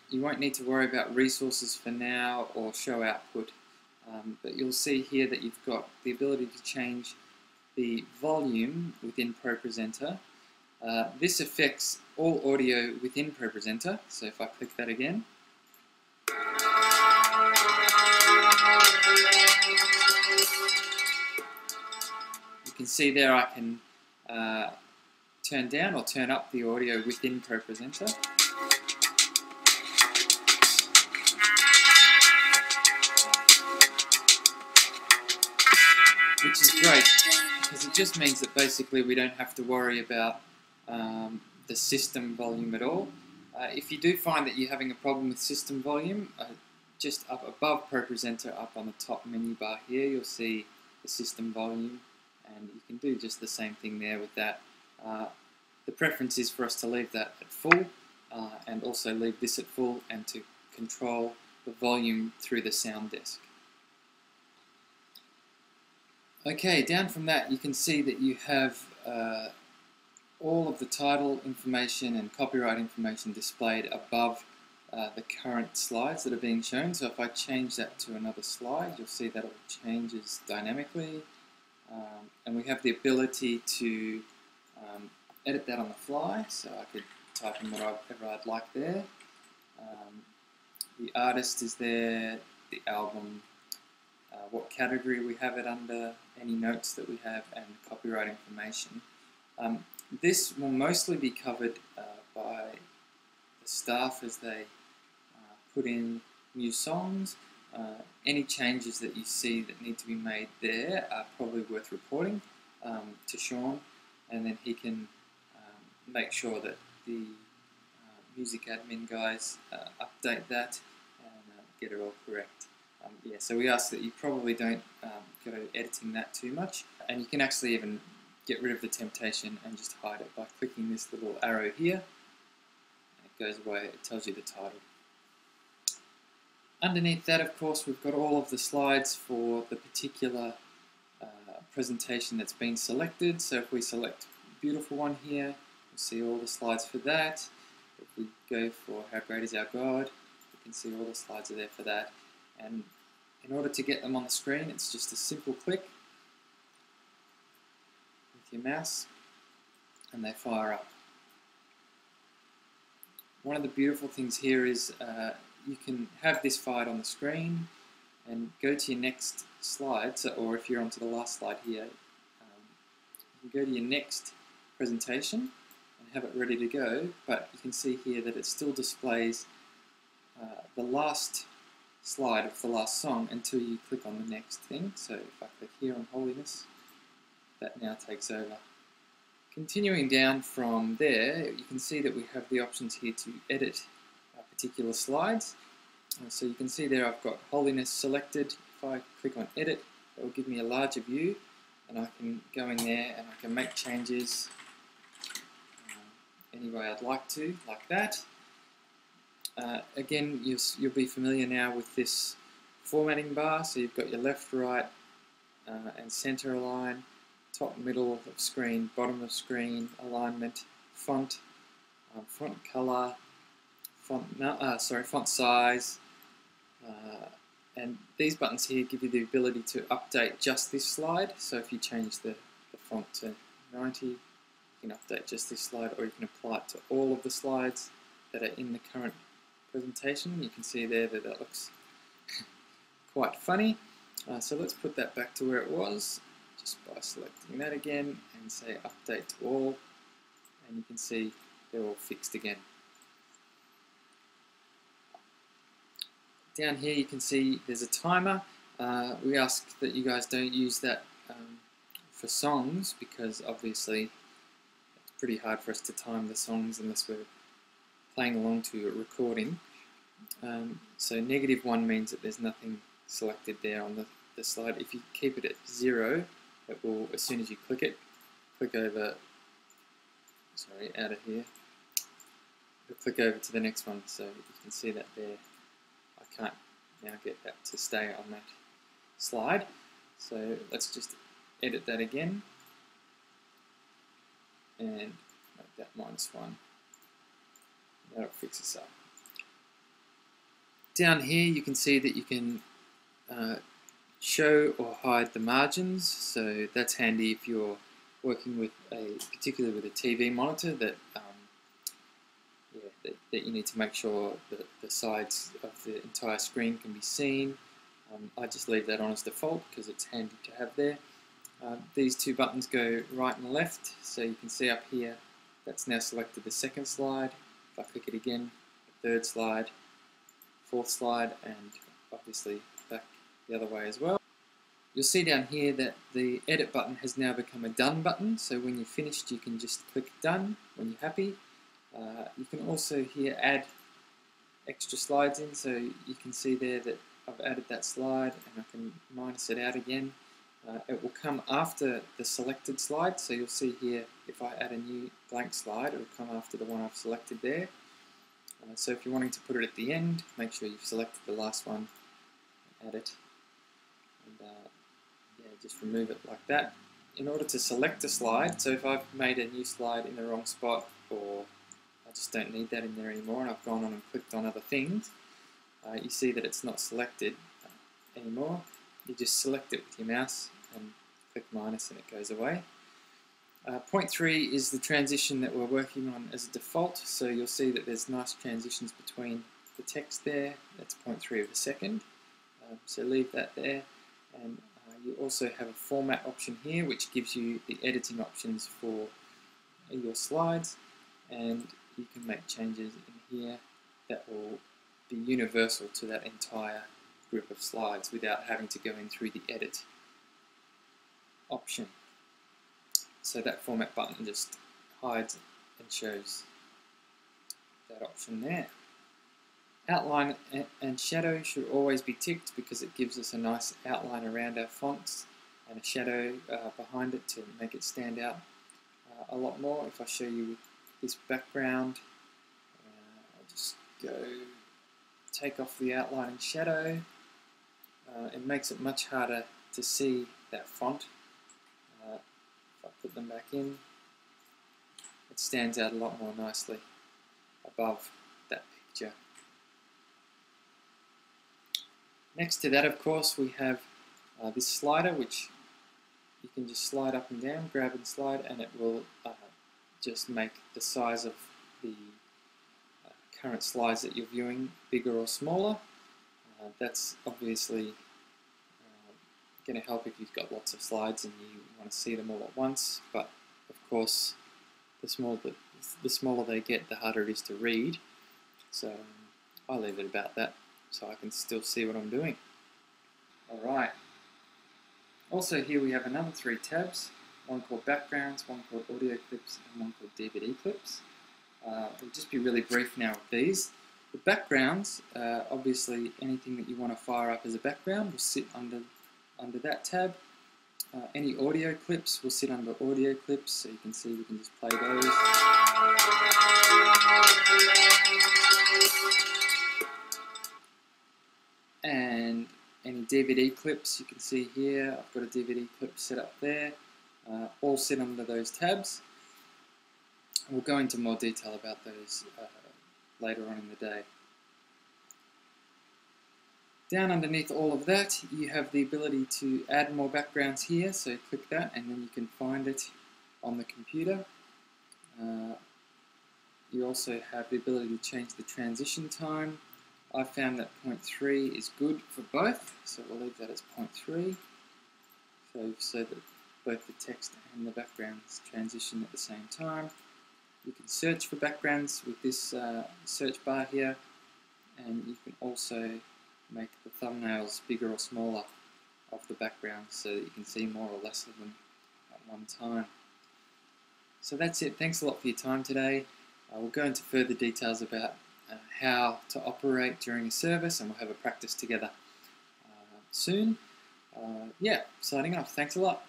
You won't need to worry about resources for now or show output, but you'll see here that you've got the ability to change the volume within ProPresenter. This affects all audio within ProPresenter, so if I click that again, you can see there I can turn down or turn up the audio within ProPresenter. Which is great, because it just means that basically we don't have to worry about the system volume at all. If you do find that you're having a problem with system volume, just up above ProPresenter, up on the top menu bar here, you'll see the system volume, and you can do just the same thing there with that. The preference is for us to leave that at full, and also leave this at full, and to control the volume through the sound desk. Okay, down from that you can see that you have all of the title information and copyright information displayed above the current slides that are being shown. So if I change that to another slide, you'll see that it changes dynamically, and we have the ability to edit that on the fly, so I could type in whatever I'd like there. The artist is there, the album, what category we have it under, any notes that we have, and copyright information. This will mostly be covered by the staff as they put in new songs. Any changes that you see that need to be made there are probably worth reporting to Sean, and then he can make sure that the music admin guys update that and get it all correct. Yeah, so we ask that you probably don't go editing that too much, and you can actually even get rid of the temptation and just hide it by clicking this little arrow here. It goes away, it tells you the title. Underneath that, of course, we've got all of the slides for the particular presentation that's been selected. So if we select Beautiful One here, we'll see all the slides for that. If we go for How Great Is Our God, we can see all the slides are there for that. And in order to get them on the screen, it's just a simple click with your mouse, and they fire up. One of the beautiful things here is you can have this fired on the screen and go to your next slide, or if you're onto the last slide here, you can go to your next presentation and have it ready to go, but you can see here that it still displays the last slide of the last song until you click on the next thing. So if I click here on Holiness, that now takes over. Continuing down from there, you can see that we have the options here to edit particular slides. So you can see there I've got Holiness selected. If I click on Edit, it will give me a larger view, and I can go in there and I can make changes any way I'd like to, like that. Again, you'll be familiar now with this formatting bar. So you've got your left, right, and center align, top, middle of screen, bottom of screen, alignment, font, font color, font size, and these buttons here give you the ability to update just this slide. So if you change the font to 90, you can update just this slide, or you can apply it to all of the slides that are in the current presentation. You can see there that that looks quite funny. So let's put that back to where it was, just by selecting that again and say update to all, and you can see they're all fixed again. Down here you can see there's a timer. We ask that you guys don't use that for songs, because obviously it's pretty hard for us to time the songs unless we're playing along to a recording. So -1 means that there's nothing selected there on the slide. If you keep it at 0, it will, as soon as you click it, click over, sorry, out of here, it'll click over to the next one. So you can see that there. I can't now get that to stay on that slide. So let's just edit that again and make that -1. That'll fix us up. Down here you can see that you can show or hide the margins, so that's handy if you're working with particularly with a TV monitor that that you need to make sure that the sides of the entire screen can be seen. I just leave that on as default because it's handy to have there. These two buttons go right and left, so you can see up here that's now selected the second slide. If I click it again, the third slide, fourth slide, and obviously back the other way as well. You'll see down here that the edit button has now become a done button, so when you're finished you can just click done when you're happy. You can also here add extra slides in, so you can see there that I've added that slide and I can minus it out again. It will come after the selected slide, so you'll see here if I add a new blank slide it will come after the one I've selected there. So if you're wanting to put it at the end, make sure you've selected the last one, add it, and yeah, just remove it like that. In order to select a slide, so if I've made a new slide in the wrong spot, or I just don't need that in there anymore and I've gone on and clicked on other things, you see that it's not selected anymore. You just select it with your mouse and click minus and it goes away. Point 3 is the transition that we're working on as a default, so you'll see that there's nice transitions between the text there. That's 0.3 of a second, so leave that there. And you also have a format option here which gives you the editing options for your slides, and you can make changes in here that will be universal to that entire group of slides without having to go in through the edit option. So that format button just hides and shows that option there. Outline and shadow should always be ticked because it gives us a nice outline around our fonts and a shadow behind it to make it stand out a lot more. If I show you this background, I'll just go take off the outline and shadow. It makes it much harder to see that font. If I put them back in, it stands out a lot more nicely above that picture. Next to that, of course, we have this slider, which you can just slide up and down, grab and slide, and it will just make the size of the current slides that you're viewing bigger or smaller. That's obviously going to help if you've got lots of slides and you want to see them all at once, but of course the smaller they get, the harder it is to read, so I leave it about that so I can still see what I'm doing. Alright, also here we have another 3 tabs, one called backgrounds, one called audio clips, and one called DVD clips. We'll just be really brief now with these. The backgrounds, obviously anything that you want to fire up as a background will sit under that tab. Any audio clips will sit under audio clips, so you can see we can just play those. And any DVD clips you can see here, I've got a DVD clip set up there, all sit under those tabs. We'll go into more detail about those later on in the day. Down underneath all of that, you have the ability to add more backgrounds here, so click that and then you can find it on the computer. You also have the ability to change the transition time. I found that 0.3 is good for both, so we'll leave that as 0.3, so that both the text and the backgrounds transition at the same time. You can search for backgrounds with this search bar here, and you can also make the thumbnails bigger or smaller of the background so that you can see more or less of them at one time. So that's it. Thanks a lot for your time today. We'll go into further details about how to operate during a service, and we'll have a practice together soon. Yeah, signing off. Thanks a lot.